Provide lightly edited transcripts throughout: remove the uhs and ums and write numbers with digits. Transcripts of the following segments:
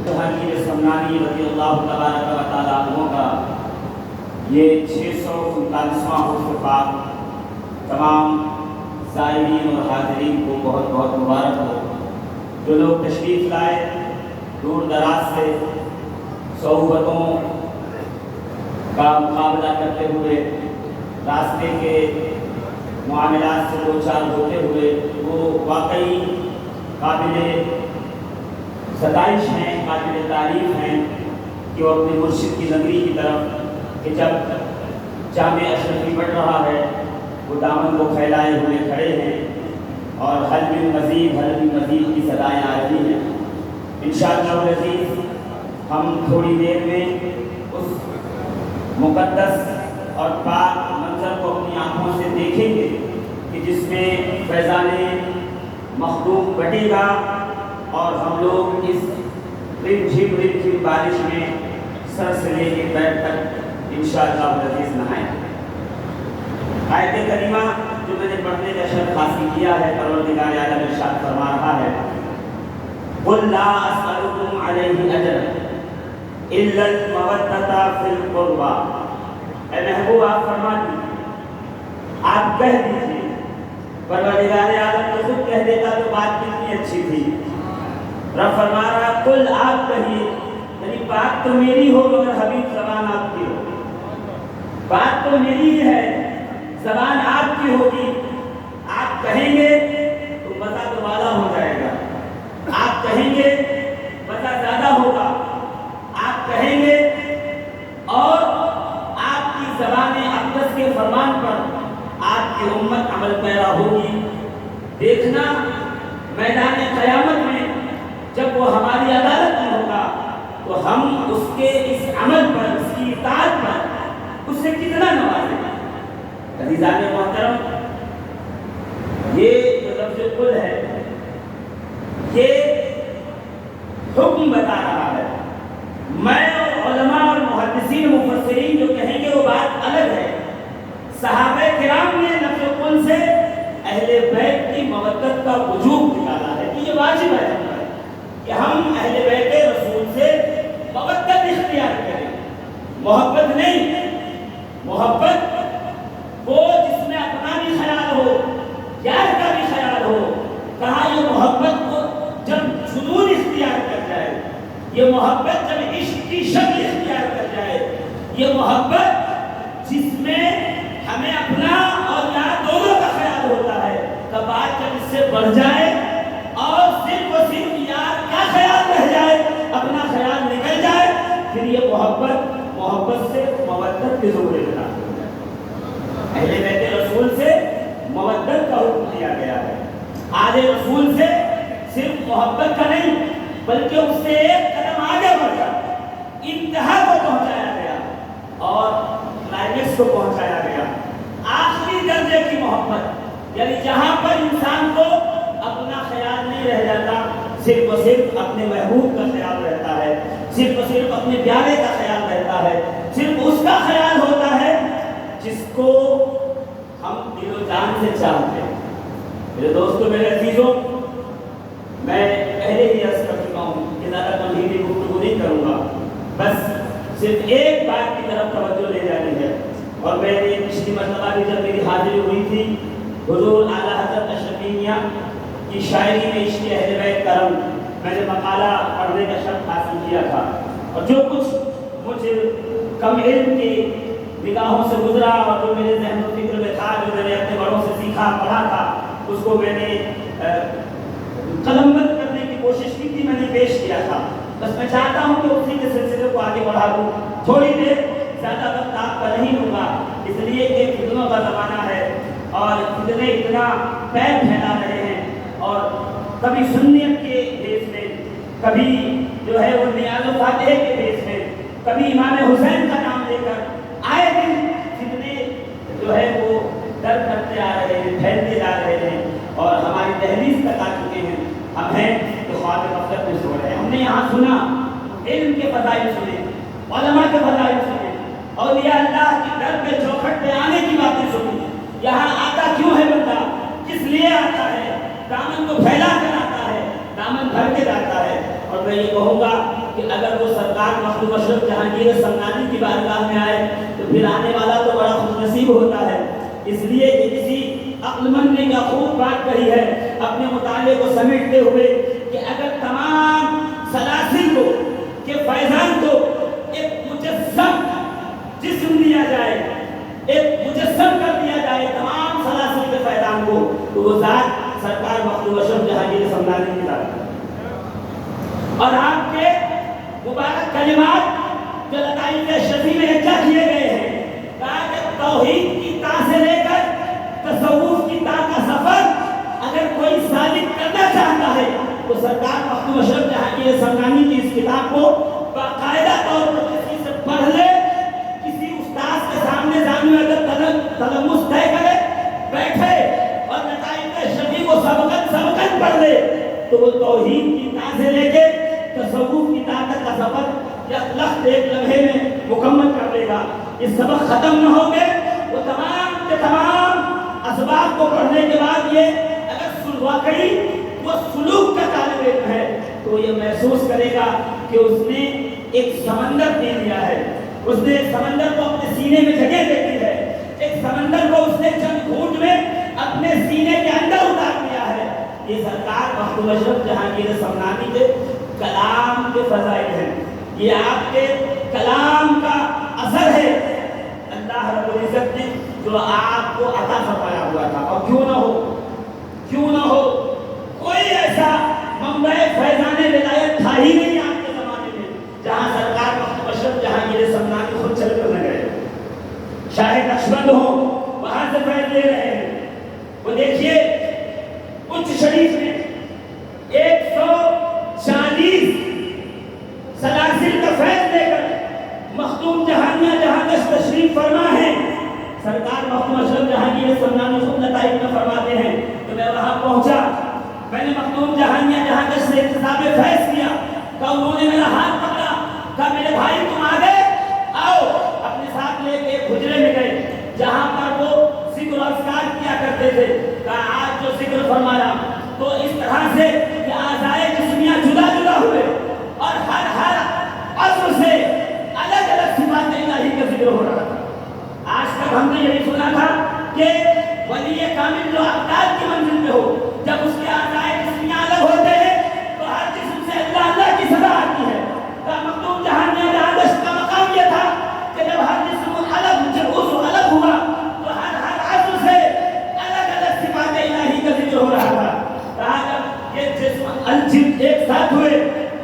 جہانگیر سمنانی رضی اللہ تبارک و تعالیٰ عنہ کا یہ 639واں حرف پاک تمام زائرین اور حاضرین کو بہت بہت مبارک ہو۔ جو لوگ تشریف لائے دور دراز سے صعوبتوں کا مقابلہ کرتے ہوئے، راستے کے معاملات سے دو چار ہوتے ہوئے، وہ واقعی قابل ستائش ہیں، قابل تعریف ہیں کہ وہ اپنے مرشد کی نگری کی طرف کہ جب جامع اشرفی بڑھ رہا ہے وہ دامن کو پھیلائے ہوئے کھڑے ہیں اور حل من مزید کی صدائیں آ رہی ہیں۔ انشاءاللہ العزیز ہم تھوڑی دیر میں اس مقدس اور پاک منظر کو اپنی آنکھوں سے دیکھیں گے کہ جس میں فیضان مخلوق بٹے گا اور ہم لوگ اس رم جھم بارش میں سر سے لے کے پیر تک انشاءاللہ العزیز نہائیں۔ آیت کریمہ جو میں نے پڑھنے کا شرف حاصل کیا ہے، پروردگار عالم ارشاد فرما رہا ہے قُلْ لَا أَسْأَلُكُمْ عَلَيْهِ أَجْرًا إِلَّا الْمَوَدَّةَ فِي الْقُرْبَى۔ اے محبوب آپ فرما دیجیے، آپ کہہ دیجیے، پروردگار عالم تو خود کہہ دیتا تو بات کتنی اچھی تھی۔ رب فرما رہا قل آپ کہیے، یعنی بات تو میری ہو مگر حبیب زبان آپ کی ہو۔ بات تو میری ہی ہے، زبان آپ کی ہوگی۔ آپ کہیں گے تو مزہ تو والا ہو جائے گا، آپ کہیں گے مزہ زیادہ ہوگا، آپ کہیں گے اور آپ کی زبان اقدس کے فرمان پر آپ کی امت عمل پیرا ہوگی۔ دیکھنا میدان قیامت میں جب وہ ہماری عدالت میں ہوگا تو ہم اس کے اس عمل پر، اس کی اطاعت پر اس سے کتنا نوازیں گے۔ عزیزان محترم، یہ جو لفظ قل ہے یہ حکم بتا رہا ہے۔ میں اور علماء اور محدثین مفسرین جو کہیں گے وہ بات الگ ہے۔ صحابہ کرام نے لفظ قل سے اہل بیت کی مودت کا وجوب نکالا ہے کہ یہ واجب ہے کہ ہم اہل بیت رسول سے مودت اختیار کریں۔ محبت نہیں، محبت وہ جس میں اپنا بھی خیال ہو، یار کا بھی خیال ہو۔ کہا یہ محبت کو جب جنون اختیار کر جائے، یہ محبت جب عشق کی شکل اختیار کر جائے، یہ محبت جس میں ہمیں اپنا اور یار دونوں کا خیال ہوتا ہے، تو بات جب اس سے بڑھ جائے اور صرف و صرف یار کا خیال رہ جائے، اپنا خیال نکل جائے، پھر یہ محبت سے مودت کے زمرے میں داخل ہو جائے۔ اہل بیت رسول سے مودت کا حکم دیا گیا ہے۔ آل رسول سے صرف محبت کا نہیں بلکہ اس سے ایک قدم آگے بڑھ کر انتہا کو پہنچایا گیا اور کلائمیکس کو پہنچایا گیا، آخری درجے کی محبت، یعنی جہاں پر انسان کو اپنا خیال نہیں رہ جاتا، صرف و صرف اپنے محبوب کا خیال رہتا ہے، صرف و صرف اپنے پیارے کا خیال رہتا ہے، صرف اس کا خیال ہوتا ہے جس کو ہم دل و جان سے چاہتے ہیں۔ میرے دوستو، میرے عزیزوں، میں پہلے ہی عرض کر چکا ہوں کہ زیادہ تمہیدی گفتگو نہیں کروں گا، بس صرف ایک بات کی طرف توجہ لے جانی ہے۔ اور میں نے پچھلی مرتبہ بھی جب میری حاضری ہوئی تھی حضور اعلیٰ حضرت اشرفی میاں کی شاعری میں عشق اہل بیت کرم، میں نے مقالہ پڑھنے کا شرف حاصل کیا تھا، اور جو کچھ مجھے کم علم کی نگاہوں سے گزرا اور جو میرے ذہن و فکر میں تھا، جو میں نے اپنے بڑوں سے سیکھا پڑھا تھا، اس کو میں نے قلم بند کرنے کی کوشش کی تھی، میں نے پیش کیا تھا۔ بس میں چاہتا ہوں کہ اسی کے سلسلے کو آگے بڑھا دوں۔ تھوڑی دیر زیادہ وقت آپ کا نہیں ہوگا، اس لیے کہ فتنوں کا زمانہ ہے اور فتنے اتنا پیر پھیلا رہے ہیں، اور کبھی سنیت کے بیس میں، کبھی جو ہے وہ نیاز و فاتحہ کے بیس میں، کبھی امام حسین کا نام لے کر آئے دن فتنے جو ہے وہ در کرتے آ رہے ہیں، پھیلتے جا رہے ہیں اور ہماری دہلیز تک آ چکے ہیں۔ ہم ہیں جو خواب غفلت میں سو رہے ہیں۔ ہم نے یہاں سنا، علم کے فضائل سنے، علماء کے فضائل سنے، اولیاء اللہ کی در پہ چوکھٹ پہ آنے کی باتیں سنی۔ یہاں آتا کیوں ہے بندہ، کس لیے آتا ہے، دامن کو پھیلا کر آتا ہے، دامن بھر کے جاتا ہے، اور میں یہ کہوں گا کہ اگر وہ سرکار مخدوم اشرف جہانگیر سمنانی کی بارگاہ میں آئے تو پھر آنے والا تو بڑا خوش نصیب ہوتا ہے. اس لیے کہ کسی عقل مند نے کیا خوب بات کہی ہے اپنے مطالعے کو سمیٹتے ہوئے کہ اگر تمام سلاسل کو کہ فیضان کو ایک مجسم جسم دیا جائے، ایک مجسم کر دیا جائے تمام سلاسل کے فیضان کو، تو وہ ذات سرکار مخدوم اشرف جہانگیر سمنانی کی ذات ہے. اور آپ کے مبارک کلمات جو لطائف شفیع میں اجرا کیے گئے ہیں، کہا کہ توحید کی تا سے لے کر تصوف کی تا کا سفر اگر کوئی سالک کرنا چاہتا ہے تو سرکار مخدوم اشرف جہانگیر سمنانی کی اس کتاب کو باقاعدہ طور پر کسی سے پڑھ لے، کسی استاد کے سامنے جانے اگر تلمس طے کرے، بیٹھے اور لطائف شفیع کو سبقت پڑھ لے تو وہ توحید کی تا سے لے کے تصوف کی تا تک کا سفر ایک لمحے میں مکمل کر لے گا. یہ سبق ختم نہ ہوں گے وہ تمام کے تمام اسباب کو پڑھنے کے بعد یہ اگر واقعی وہ سلوک کا طالب علم ہے تو یہ محسوس کرے گا کہ اس نے ایک سمندر دے دیا ہے، اس نے ایک سمندر کو اپنے سینے میں جگہ دے دی ہے، ایک سمندر کو اس نے چند گھونٹ میں اپنے سینے کے اندر اتار دیا ہے. یہ سرکار مخدوم اشرف جہانگیر سمنانی کے کلام کے فضائل ہیں، یہ آپ کے کلام کا اثر ہے. اللہ رب العزت نے جو آپ کو عطا فرمایا ہوا تھا، اور کیوں نہ ہو کوئی ایسا منبع فیضان ولایت تھا ہی نہیں آپ کے زمانے میں جہاں سرکار مخدوم اشرف جہانگیر سمنانی خود چل کر نہ گئے. شاہ نقشبند ہو وہاں سے فیض لے رہے ہیں. وہ دیکھیے اچ شریف میں 140 سلاسل کا فیض لے کر مخدوم جہانیہ جہاں تشریف فرما ہے. سرکار مخدوم اشرف جہانگیر سمنانی خود لطائف میں فرماتے ہیں کہ میں وہاں پہنچا، میں نے مخدوم جہانیہ جہاں سے احتساب فیض کیا تو انہوں نے میرا ہاتھ پکڑا، کہا میرے بھائی تم آگے آؤ. اپنے ساتھ لے کے حجرے میں گئے جہاں پر وہ ذکر و اذکار کیا کرتے تھے. کہا آج جو ذکر فرمایا تو اس طرح سے کہ اعضائے جسمیہ جدا جدا ہوئے اور ہر عضو سے الگ الگ صفات الہی کا ذکر ہو رہا تھا. آج تک ہم نے یہی سنا تھا کہ ولی کامل جو اقدار کی منزل پہ ہو، جب اس کے اعضائے جسمیہ الگ ہوتے ہیں تو ہر جسم سے اللہ اللہ کی صدا آتی ہے. مخدوم جہانیہ جہاں کا مقام یہ تھا کہ جب ہر جسم عضو الگ ہوا تو ہر عضو سے الگ الگ صفات الہی کا ذکر ہو رہا تھا. کہا جب یہ جسم ایک ساتھ ہوئے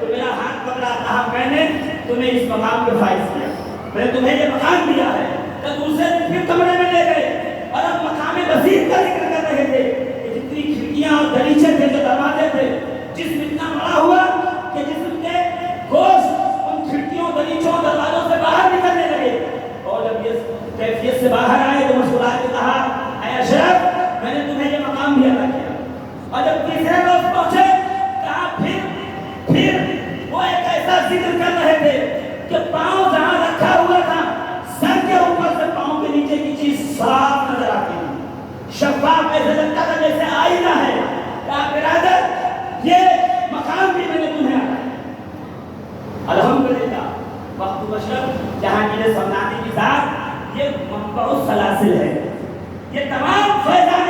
تو میرا ہاتھ پکڑا، کہا میں نے تمہیں اس مقام پہ فائز کیا، میں نے تمہیں یہ مقام دیا ہے. تو دوسرے دن پھر کمرے میں لے گئے اور اب مقام مزید کا ذکر کر رہے تھے کہ جتنی کھڑکیاں اور دریچے تھے جو دروازے تھے، جسم اتنا بڑا ہوا کہ جسم کے گوشت ان کھڑکیوں دریچوں دروازوں سے باہر نکلنے لگے. اور جب یہ کیفیت سے باہر آئے تو مسکرا کے کہا اے اشرف میں نے تمہیں یہ مقام بھی عطا کیا. اور جب تیسرے روز پہنچے کہا پھر وہ ایک ایسا ذکر کر رہے تھے کہ پاؤں جہاں رکھا ہوا تھا سر کے اوپر سے پاؤں کے نیچے کی چیز صاف نظر آتی تھی، شفاف ایسے لگتا تھا جیسے آئینہ ہے. کہا برادر یہ مقام بھی میں نے تمہیں عطا کیا. الحمدللہ مخدوم اشرف جہانگیر سمنانی کی ذات یہ منبع السلاسل ہے. یہ تمام فیضان